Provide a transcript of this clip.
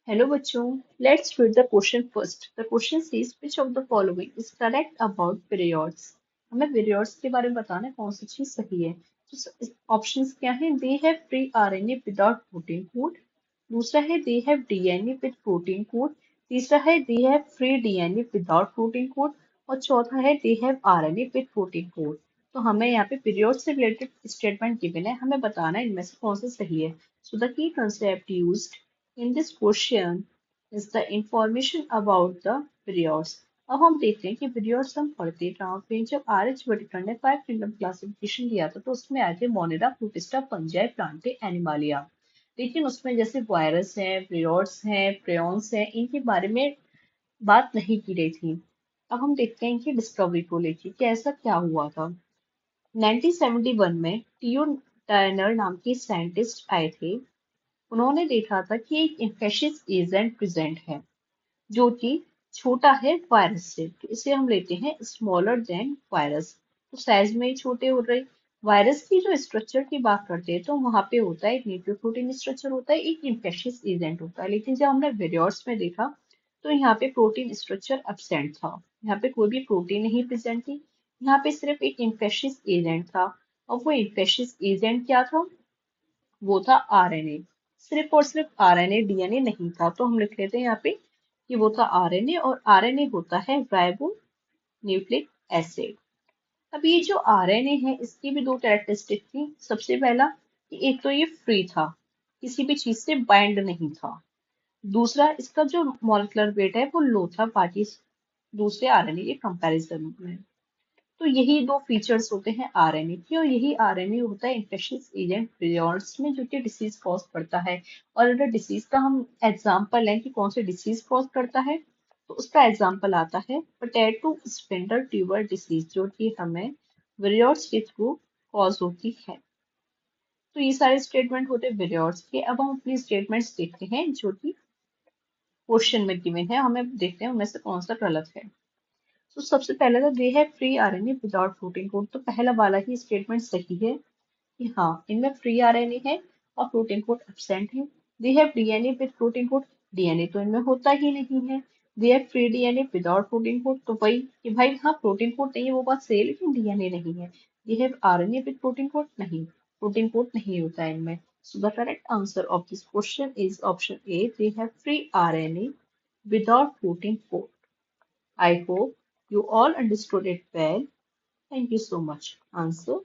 Hello बच्चों, let's read the question first. The question says which of the following is correct about periods? हमें periods के बारे में बताना है कौन सी चीज सही है। तो ऑप्शंस क्या हैं? They have free RNA without protein code. दूसरा है they have DNA with protein code. तीसरा है they have free DNA without protein code. और चौथा है they have RNA with protein code. तो हमें यहाँ पे पीरियड से रिलेटेड स्टेटमेंट गिवन है, हमें बताना है इनमें से कौन सा सही है। So the key concept used in this question is the information about the periods. अब हम देखते हैं कि periods हम पढ़ते कहाँ पे। जब RH बर्टिकल ने 5 किंगडम क्लासिफिकेशन दिया था तो उसमें आए थे मोनिरा, प्रोटिस्टा, फंजाई, प्लांटे, एनिमालिया। लेकिन उसमें जैसे वायरस है, periods हैं, प्रेयॉन्स हैं, इनके बारे में बात नहीं की गई थी। अब हम देखते हैं कि डिस्कवरी को लेके कि ऐसा क्या हुआ था। 1971 में टीओ टर्नर नाम के साइंटिस्ट आए थे। उन्होंने देखा था कि एक इन्फेक्शियस एजेंट प्रेजेंट है जो कि छोटा है वायरस से, तो इसे हम लेते हैं स्मॉलर देन वायरस। तो साइज में ही छोटे हो रहे। वायरस की जो स्ट्रक्चर की बात करते हैं तो वहां पे होता है एक न्यूक्लियोप्रोटीन स्ट्रक्चर होता है, एक इन्फेक्शियस एजेंट होता है। लेकिन जब हमने विरियोर्स में देखा तो यहाँ पे प्रोटीन स्ट्रक्चर एब्सेंट था, यहाँ पे कोई भी प्रोटीन नहीं प्रेजेंट थी, यहाँ पे सिर्फ एक इन्फेक्शियस एजेंट था। और वो इन्फेक्शियस एजेंट क्या था? वो था आरएनए। सिर्फ और सिर्फ आरएनए, डीएनए नहीं था। तो हम लिख लेते हैं यहाँ पे कि वो था आरएनए, और आरएनए होता है राइबो न्यूक्लिक एसिड। अब ये जो आरएनए है इसकी भी दो कैरेक्टरिस्टिक थी। सबसे पहला कि एक तो ये फ्री था, किसी भी चीज से बाइंड नहीं था। दूसरा, इसका जो मॉलिक्यूलर वेट है वो लो था बाकी दूसरे आरएनए के कंपैरिजन में। तो यही दो फीचर्स होते हैं आरएनए के, और यही आरएनए होता है इन्फेक्शियस एजेंट प्रिजॉन्स में जो कि डिसीज कॉज करता है। और अगर डिसीज का हम एग्जांपल लें कि कौन से डिसीज कॉज करता है, तो उसका एग्जांपल आता है पोटैटो स्पिंडल ट्यूबर डिसीज, जो कि हमें विरियोट्स के थ्रू कॉज होती है। तो ये सारे स्टेटमेंट होते हैं विरियोट्स के। अब हम अपनी स्टेटमेंट्स देखते हैं जो कि क्वेश्चन में गिवन है, हमें देखते हैं उनमें से कौन सा गलत है। तो सबसे पहले तो they have free RNA without protein code, तो पहला वाला ही स्टेटमेंट सही है कि हाँ इनमें फ्री आरएनए है और प्रोटीन कोड एब्सेंट है। They have DNA with protein code, DNA तो इनमें होता ही नहीं है। They have free DNA without protein code, तो वही कि भाई हाँ प्रोटीन कोड नहीं है वो बात सही है, लेकिन डीएनए नहीं है। They have RNA with protein code, नहीं, प्रोटीन कोड नहीं होता है इनमें। So the correct answer of this question is option A. They have free RNA without protein code. I hope you all understood it well. Thank you so much. Answer